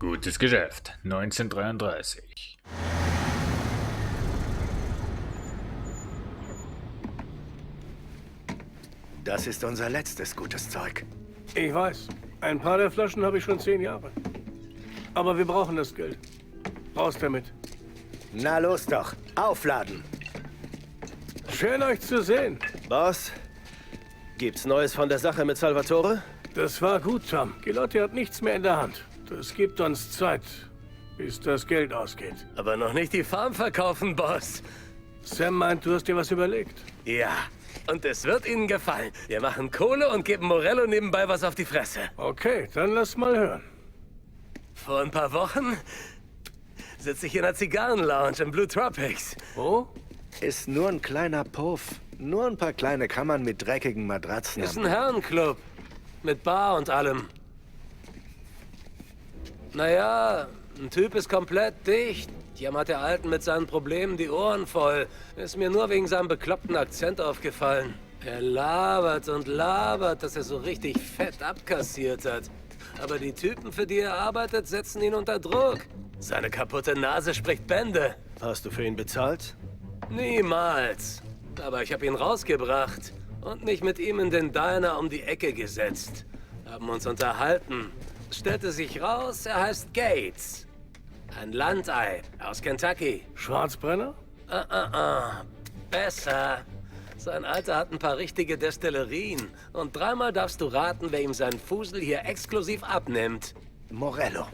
Gutes Geschäft, 1933. Das ist unser letztes gutes Zeug. Ich weiß. Ein paar der Flaschen habe ich schon 10 Jahre. Aber wir brauchen das Geld. Raus damit. Na los doch, aufladen. Schön euch zu sehen. Boss, gibt's Neues von der Sache mit Salvatore? Das war gut, Tom. Gilotti hat nichts mehr in der Hand. Das gibt uns Zeit, bis das Geld ausgeht. Aber noch nicht die Farm verkaufen, Boss. Sam meint, du hast dir was überlegt. Ja, und es wird Ihnen gefallen. Wir machen Kohle und geben Morello nebenbei was auf die Fresse. Okay, dann lass mal hören. Vor ein paar Wochen sitze ich in einer Zigarrenlounge im Blue Tropics. Wo? Ist nur ein kleiner Puff. Nur ein paar kleine Kammern mit dreckigen Matratzen. Ist ein Herrenclub. Mit Bar und allem. Naja, ein Typ ist komplett dicht. Jammert der Alten mit seinen Problemen die Ohren voll. Ist mir nur wegen seinem bekloppten Akzent aufgefallen. Er labert und labert, dass er so richtig fett abkassiert hat. Aber die Typen, für die er arbeitet, setzen ihn unter Druck. Seine kaputte Nase spricht Bände. Hast du für ihn bezahlt? Niemals. Aber ich habe ihn rausgebracht und mich mit ihm in den Diner um die Ecke gesetzt. Haben uns unterhalten. Es stellte sich raus, er heißt Gates. Ein Landei aus Kentucky. Schwarzbrenner? Besser. Sein Alter hat ein paar richtige Destillerien. Und dreimal darfst du raten, wer ihm seinen Fusel hier exklusiv abnimmt. Morello.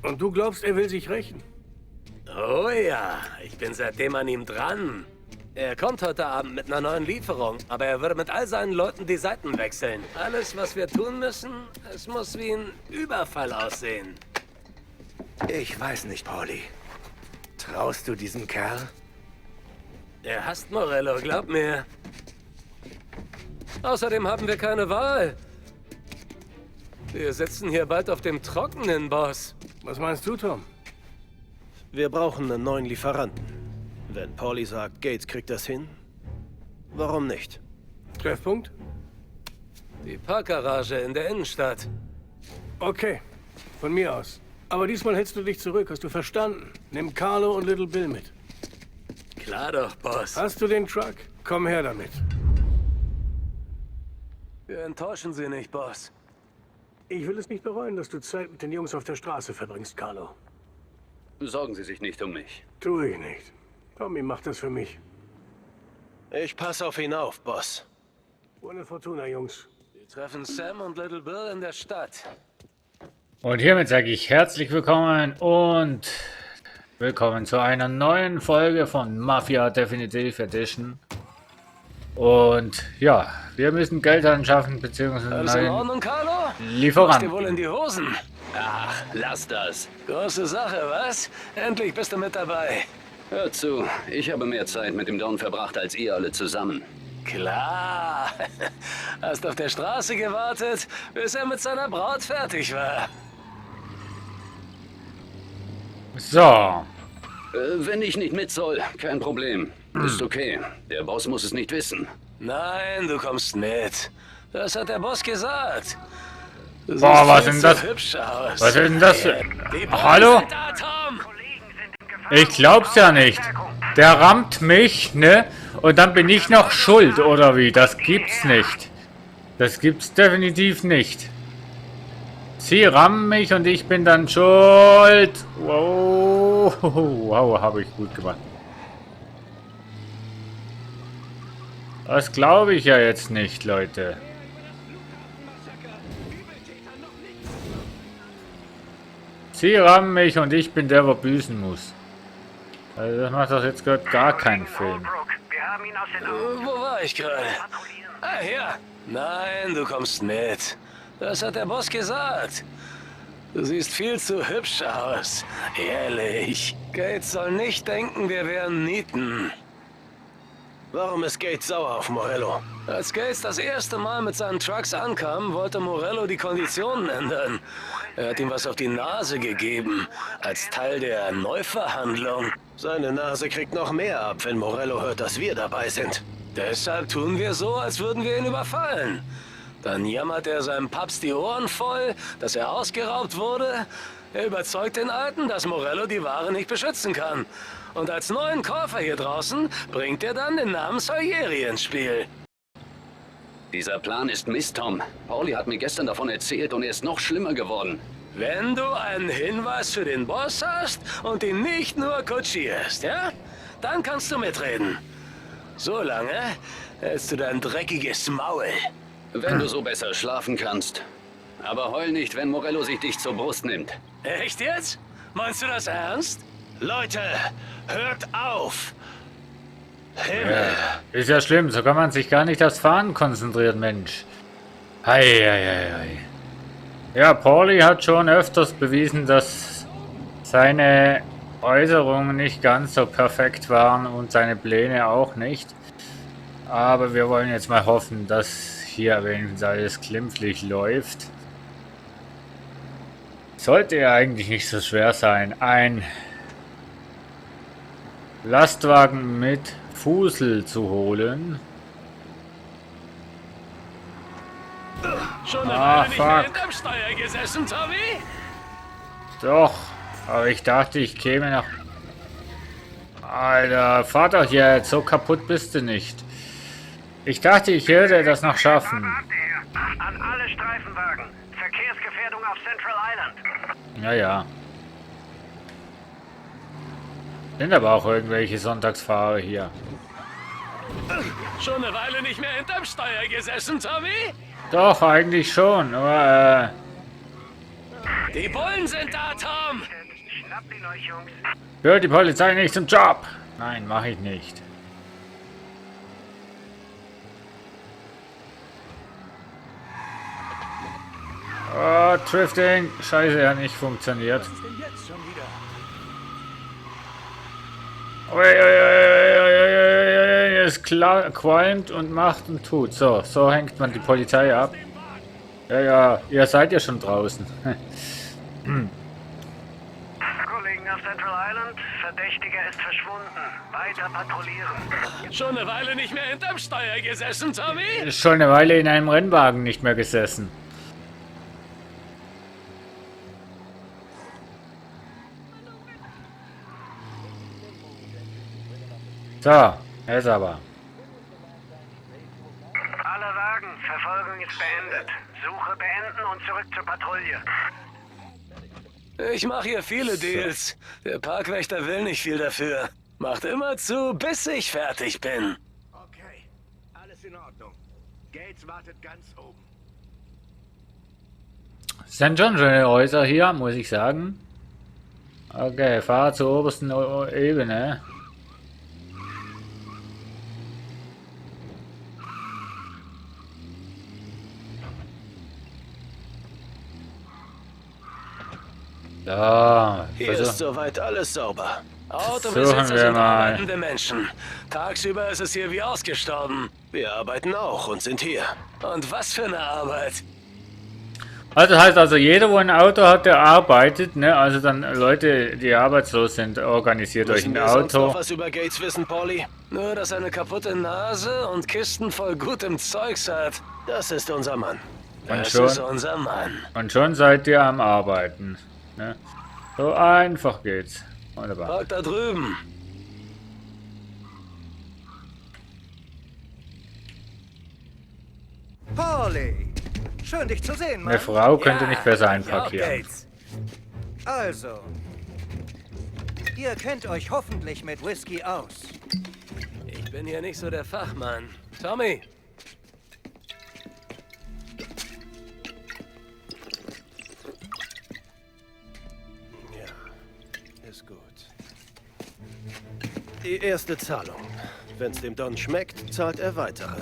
Und du glaubst, er will sich rächen? Oh ja, ich bin seitdem an ihm dran. Er kommt heute Abend mit einer neuen Lieferung, aber er würde mit all seinen Leuten die Seiten wechseln. Alles, was wir tun müssen, es muss wie ein Überfall aussehen. Ich weiß nicht, Pauli. Traust du diesem Kerl? Er hasst Morello, glaub mir. Außerdem haben wir keine Wahl. Wir sitzen hier bald auf dem Trockenen, Boss. Was meinst du, Tom? Wir brauchen einen neuen Lieferanten. Wenn Pauli sagt, Gates kriegt das hin, warum nicht? Treffpunkt? Die Parkgarage in der Innenstadt. Okay, von mir aus. Aber diesmal hältst du dich zurück, hast du verstanden? Nimm Carlo und Little Bill mit. Klar doch, Boss. Hast du den Truck? Komm her damit. Wir enttäuschen Sie nicht, Boss. Ich will es nicht bereuen, dass du Zeit mit den Jungs auf der Straße verbringst, Carlo. Sorgen Sie sich nicht um mich. Tu ich nicht. Tommy macht das für mich. Ich passe auf ihn auf, Boss. Buona Fortuna, Jungs. Wir treffen Sam und Little Bill in der Stadt. Und hiermit sage ich herzlich willkommen und willkommen zu einer neuen Folge von Mafia Definitive Edition. Und ja, wir müssen Geld anschaffen, beziehungsweise Alles in Ordnung, Carlo? Lieferanten. Machst dir wohl in die Hosen? Ach, lass das. Große Sache, was? Endlich bist du mit dabei. Hör zu, ich habe mehr Zeit mit dem Don verbracht als ihr alle zusammen. Klar. Hast auf der Straße gewartet, bis er mit seiner Braut fertig war. So, Wenn ich nicht mit soll, kein Problem. Ist okay. Der Boss muss es nicht wissen. Nein, du kommst mit. Das hat der Boss gesagt. Du Boah, siehst was viel denn zu das? hübsch aus. Was ist denn das für... Die Boys Hallo? sind da, Tom. Ich glaub's ja nicht. Der rammt mich, ne? Und dann bin ich noch schuld, oder wie? Das gibt's nicht. Das gibt's definitiv nicht. Sie rammen mich und ich bin dann schuld. Wow, wow, habe ich gut gemacht. Das glaube ich ja jetzt nicht, Leute. Sie rammen mich und ich bin der, der büßen muss. Also das macht doch jetzt gerade gar keinen Film. Wo war ich gerade? Ah, hier. Nein, du kommst mit. Das hat der Boss gesagt. Du siehst viel zu hübsch aus. Ehrlich. Gates soll nicht denken, wir wären Nieten. Warum ist Gates sauer auf Morello? Als Gates das erste Mal mit seinen Trucks ankam, wollte Morello die Konditionen ändern. Er hat ihm was auf die Nase gegeben, als Teil der Neuverhandlung. Seine Nase kriegt noch mehr ab, wenn Morello hört, dass wir dabei sind. Deshalb tun wir so, als würden wir ihn überfallen. Dann jammert er seinem Papst die Ohren voll, dass er ausgeraubt wurde. Er überzeugt den Alten, dass Morello die Ware nicht beschützen kann. Und als neuen Käufer hier draußen bringt er dann den Namen Salieri ins Spiel. Dieser Plan ist Mist, Tom. Pauli hat mir gestern davon erzählt und er ist noch schlimmer geworden. Wenn du einen Hinweis für den Boss hast und ihn nicht nur kutschierst, ja? Dann kannst du mitreden. Solange hältst du dein dreckiges Maul. Wenn du so besser schlafen kannst. Aber heul nicht, wenn Morello sich dich zur Brust nimmt. Echt jetzt? Meinst du das ernst? Leute, hört auf! Himmel! Ist ja schlimm, so kann man sich gar nicht aufs Fahren konzentrieren, Mensch. Hei, hei, hei, hei. Ja, Pauli hat schon öfters bewiesen, dass seine Äußerungen nicht ganz so perfekt waren und seine Pläne auch nicht. Aber wir wollen jetzt mal hoffen, dass hier wenigstens alles glimpflich läuft. Sollte ja eigentlich nicht so schwer sein. Ein Lastwagen mit Fusel zu holen. Schon eine Ah, Weile nicht mehr fuck. hinterm Steuer gesessen, Tommy? Doch, aber ich dachte, ich käme nach... Alter, fahr doch jetzt, so kaputt bist du nicht. Ich dachte, ich würde das noch schaffen. An alle Streifenwagen. Verkehrsgefährdung auf Central Island. Ja, ja. Sind aber auch irgendwelche Sonntagsfahrer hier. Schon eine Weile nicht mehr hinterm Steuer gesessen, Tommy? Doch, eigentlich schon, aber Die Bullen sind da, Tom! Schnappt ihn euch, Jungs. gehört die Polizei nicht zum Job? Nein, mache ich nicht. Oh, Drifting. Scheiße, hat nicht funktioniert. Ui, ui, ui, ui, ui, ui, es qualmt und macht und tut. So, so hängt man die Polizei ab. Ja, ja, ihr seid ja schon draußen. Kollegen auf Central Island. Verdächtiger ist verschwunden. Weiter patrouillieren. Schon eine Weile nicht mehr hinterm Steuer gesessen, Tommy? Ist schon eine Weile in einem Rennwagen nicht mehr gesessen. So, jetzt aber. Alle Wagen. Verfolgung ist beendet. Suche beenden und zurück zur Patrouille. Ich mache hier viele Deals. Der Parkwächter will nicht viel dafür. Macht immer zu, bis ich fertig bin. Okay, alles in Ordnung. Gates wartet ganz oben. Sind schon schöne Häuser hier, muss ich sagen. Okay, fahr zur obersten Ebene. Da, Hier ist soweit alles sauber. Autobesitzer wir sind mal. arbeitende Menschen. Tagsüber ist es hier wie ausgestorben. Wir arbeiten auch und sind hier. Und was für eine Arbeit. Also das heißt also, jeder, wo ein Auto hat, der arbeitet, ne? Also dann Leute, die arbeitslos sind, organisiert euch Müssen ein wir sonst noch Auto. was über Gates wissen, Pauli? Nur, dass er eine kaputte Nase und Kisten voll gutem Zeugs hat. Das ist unser Mann. Und Das schon, ist unser Mann. und schon seid ihr am Arbeiten. Ne? So einfach geht's. Wunderbar. Park da drüben. Pauli, schön dich zu sehen, Mann. Eine Frau könnte nicht besser Ja, einparkieren. Gates. Also, ihr kennt euch hoffentlich mit Whisky aus. Ich bin hier nicht so der Fachmann. Tommy, Ja, ist gut. Die erste Zahlung. Wenn's dem Don schmeckt, zahlt er weitere.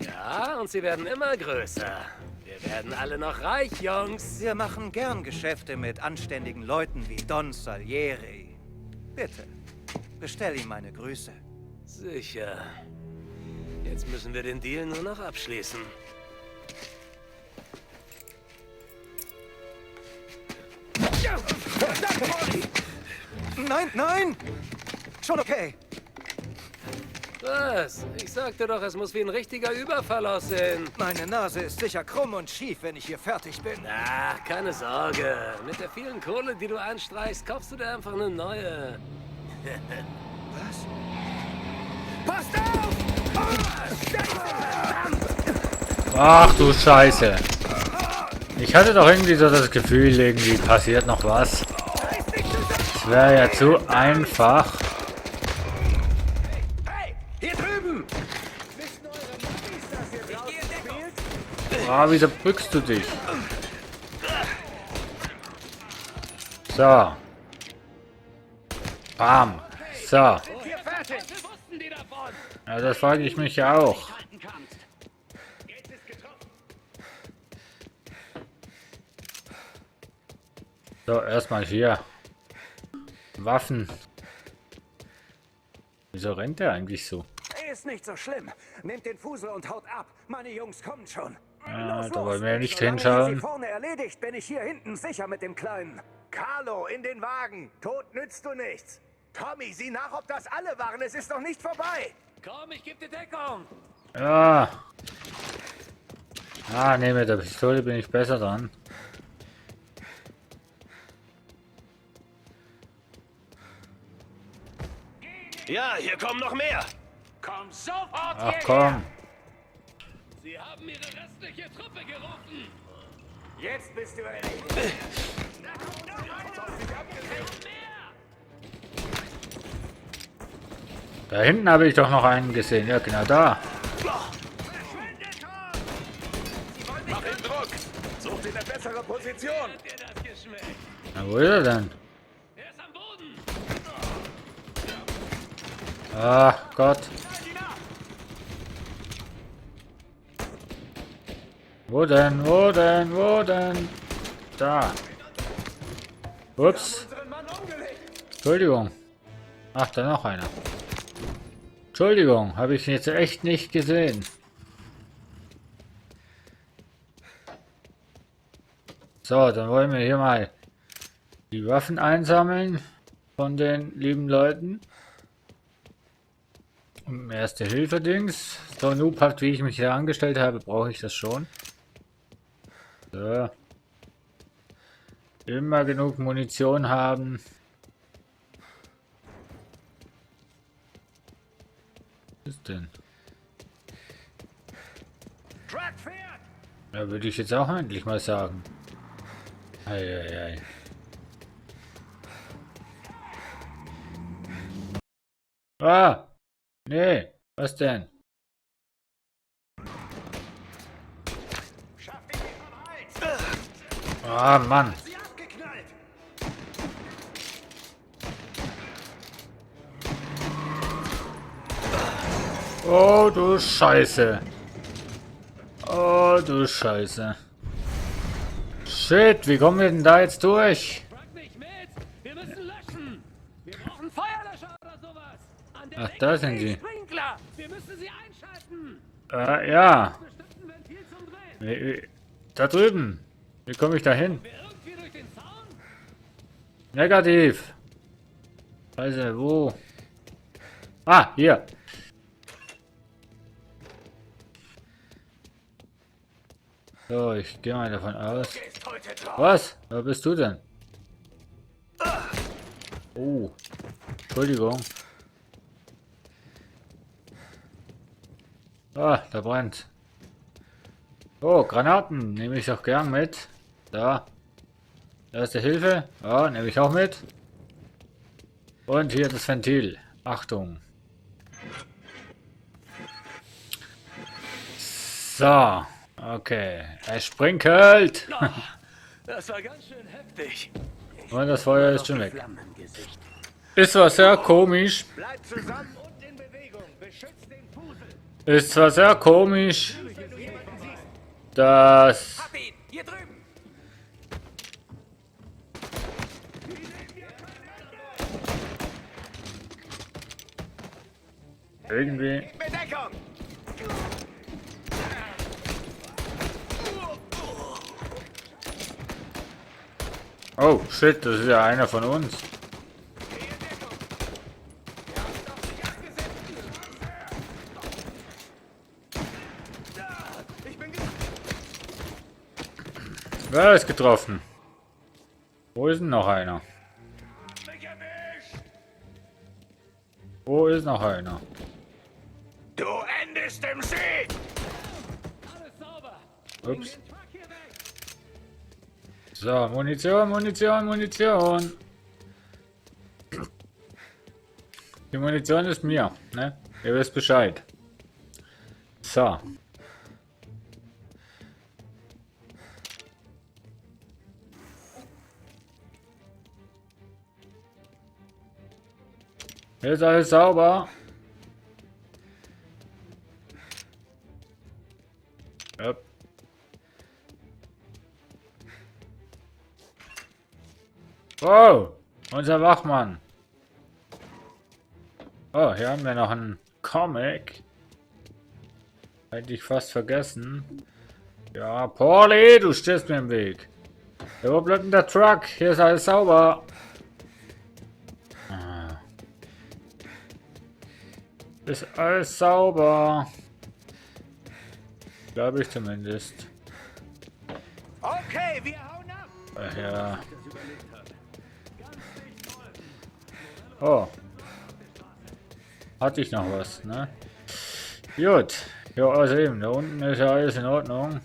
ja, und sie werden immer größer. Wir werden alle noch reich, Jungs. Wir machen gern Geschäfte mit anständigen Leuten wie Don Salieri. Bitte, bestell ihm meine Grüße. Sicher. Jetzt müssen wir den Deal nur noch abschließen. Nein, nein! Schon okay. Was? Ich sagte doch, es muss wie ein richtiger Überfall aussehen. Meine Nase ist sicher krumm und schief, wenn ich hier fertig bin. Ach, keine Sorge. Mit der vielen Kohle, die du einstreichst, kaufst du dir einfach eine neue. Was? Passt auf! Ach du Scheiße. Ich hatte doch irgendwie so das Gefühl, irgendwie passiert noch was. Es wäre ja zu einfach. Hey, hier drüben! Ah, wieso bückst du dich? So. Bam. So. Ja, das frage ich mich ja auch. So, erstmal hier. Waffen. Wieso rennt der eigentlich so? Ist nicht so schlimm. Nehmt den Fusel und haut ab. Meine Jungs kommen schon. Ah, da wollen wir nicht Solange ihr hinschauen. sie vorne erledigt, bin ich hier hinten sicher mit dem Kleinen. Carlo, in den Wagen. Tot nützt du nichts. Tommy, sieh nach, ob das alle waren. Es ist noch nicht vorbei. Komm, ich geb dir Deckung. Ja. Ah, ne, mit der Pistole bin ich besser dran. Ja, hier kommen noch mehr. Komm sofort Ach komm. Sie haben ihre restliche Truppe gerufen. Jetzt bist du erledigt. Da hinten habe ich doch noch einen gesehen. Ja, genau da. Mach ihn Druck. Such dir eine bessere Position. Hat dir das geschmeckt? Na, wo ist er denn? Er ist am Boden. Ach Gott. Wo denn? Wo denn? Wo denn? Da. Ups. Entschuldigung. Ach, da noch einer. Entschuldigung, habe ich jetzt echt nicht gesehen. So, dann wollen wir hier mal die Waffen einsammeln von den lieben Leuten. Erste Hilfe-Dings. So noobhaft, wie ich mich hier angestellt habe, brauche ich das schon. So. Immer genug Munition haben. Was ist denn? Ja, würde ich jetzt auch endlich mal sagen. Eieiei. Ah! Nee, was denn? Ah, Mann. Oh, du Scheiße. Oh, du Scheiße. Shit, wie kommen wir denn da jetzt durch? Frag nicht mit. Wir müssen löschen. Wir brauchen Feuerlöscher oder sowas. An der Ach, da sind sie. Sprinkler. Wir müssen sie einschalten. Ja. Bestimmten Ventil zum Drehen. Da drüben. Wie komme ich da hin? Wir irgendwie durch den Zaun? Negativ. Also, wo? Ah, hier. So, ich gehe mal davon aus. Was? Wer bist du denn? Oh. Entschuldigung. Ah, da brennt. Oh, Granaten. Nehme ich auch gern mit. Da. Erste Hilfe. Ja, nehme ich auch mit. Und hier das Ventil. Achtung. So. Okay. Er sprinkelt. Das war ganz schön heftig. Und das Feuer ist schon weg. Ist zwar sehr komisch. Bleib zusammen und in Bewegung. Beschützt den Fusel. Ist zwar sehr komisch, dass... Hab ihn! Hier drüben! irgendwie... Bedeckung. Oh, shit, das ist ja einer von uns. Wer ist getroffen? Wo ist denn noch einer? Wo ist noch einer? Du endest im See! Ups. So, Munition, Munition, Munition. Die Munition ist mir, ne? Ihr wisst Bescheid. So. Hier ist alles sauber. Yep. Wow, unser Wachmann. Oh, hier haben wir noch einen Comic. Hätte ich fast vergessen. Ja, Pauli, du stehst mir im Weg. Ja, wo bleibt denn der Truck? Hier ist alles sauber. Ist alles sauber. Glaube ich zumindest. Okay, wir hauen ab! Ja. Oh. Hatte ich noch was, ne? Gut. Ja, also eben, da unten ist ja alles in Ordnung.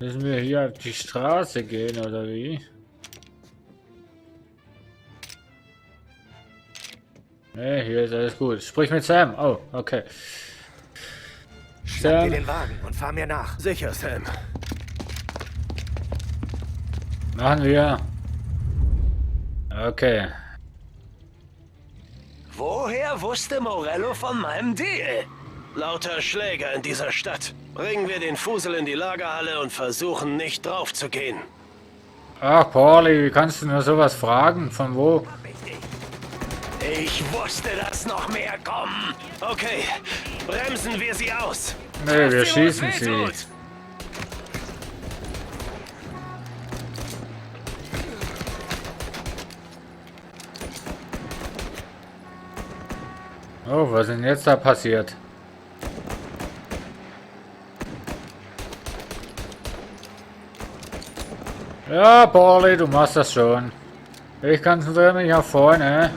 Müssen wir hier auf die Straße gehen, oder wie? Ne, hier ist alles gut. Sprich mit Sam. Oh, okay. Schnapp dir Sam, den Wagen und fahr mir nach. Sicher, Sam. machen wir. Okay. Woher wusste Morello von meinem Deal? Lauter Schläger in dieser Stadt. Bringen wir den Fusel in die Lagerhalle und versuchen nicht drauf zu gehen. Ach, Pauli, wie kannst du nur sowas fragen? Von wo? Ich wusste, dass noch mehr kommen. Okay, bremsen wir sie aus. Nee, wir schießen sie. Oh, was ist denn jetzt da passiert? Ja, Pauli, du machst das schon. Ich konzentriere mich nach vorne.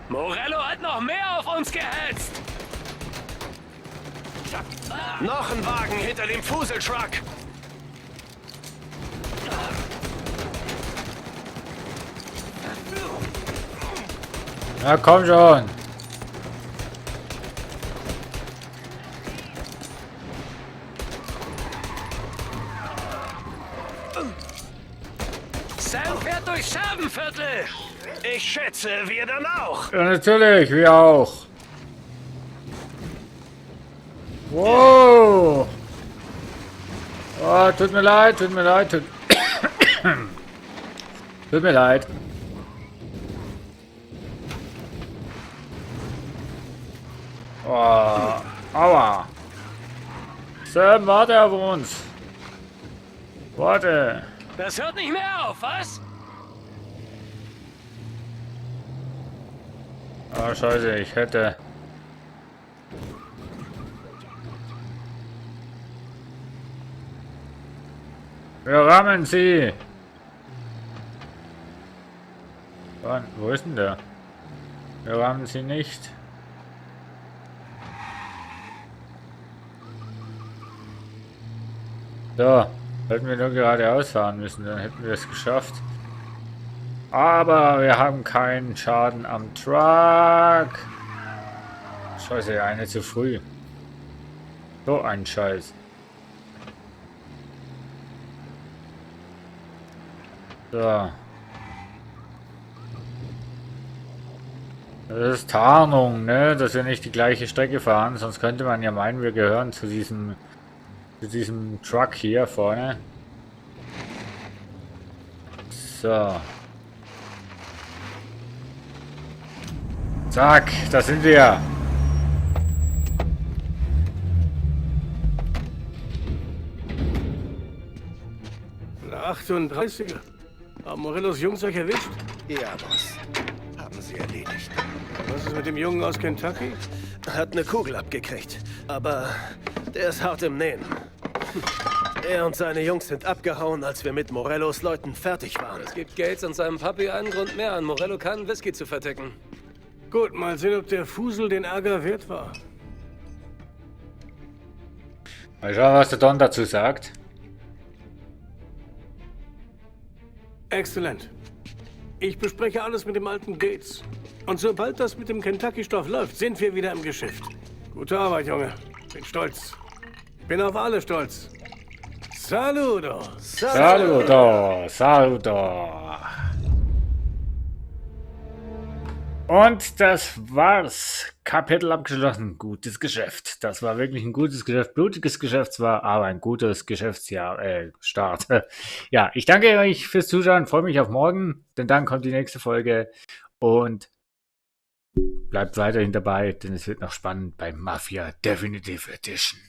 Morello hat noch mehr auf uns gehetzt. Noch ein Wagen hinter dem Fuseltruck. Na komm schon. Sam fährt durchs Scherbenviertel. Ich schätze, wir dann auch. Ja, natürlich, wir auch. Wow. Oh, tut mir leid, tut mir leid, tut mir leid. Oh, aua. Sam, warte auf uns. Warte. Das hört nicht mehr auf, was? Ah, scheiße, ich hätte... Wir rammen sie! Wann? Wo ist denn der? Wir rammen sie nicht. So, hätten wir nur geradeaus fahren müssen, dann hätten wir es geschafft. Aber wir haben keinen Schaden am Truck. Scheiße, eine zu früh. So ein Scheiß. So. Das ist Tarnung, ne? Dass wir nicht die gleiche Strecke fahren. Sonst könnte man ja meinen, wir gehören zu diesem Truck hier vorne. So. Zack, da sind wir. Eine 38er. Haben Morellos Jungs euch erwischt? Ja, Boss. Haben sie erledigt. Was ist mit dem Jungen aus Kentucky? hat eine Kugel abgekriegt. Aber der ist hart im Nehmen. Er und seine Jungs sind abgehauen, als wir mit Morellos Leuten fertig waren. Es gibt Gates und seinem Papi einen Grund mehr, an Morello keinen Whisky zu verticken. Gut, mal sehen, ob der Fusel den Ärger wert war. Mal schauen, was der Don dazu sagt. Exzellent. Ich bespreche alles mit dem alten Gates. Und sobald das mit dem Kentucky-Stoff läuft, sind wir wieder im Geschäft. Gute Arbeit, Junge. Bin stolz. Bin auf alle stolz. Saludo. Saludo, saludo. Und das war's. Kapitel abgeschlossen. Gutes Geschäft. Das war wirklich ein gutes Geschäft. Blutiges Geschäft zwar, aber ein gutes Geschäftsjahr, Start. Ja, ich danke euch fürs Zuschauen. Freue mich auf morgen, denn dann kommt die nächste Folge. Und bleibt weiterhin dabei, denn es wird noch spannend bei Mafia Definitive Edition.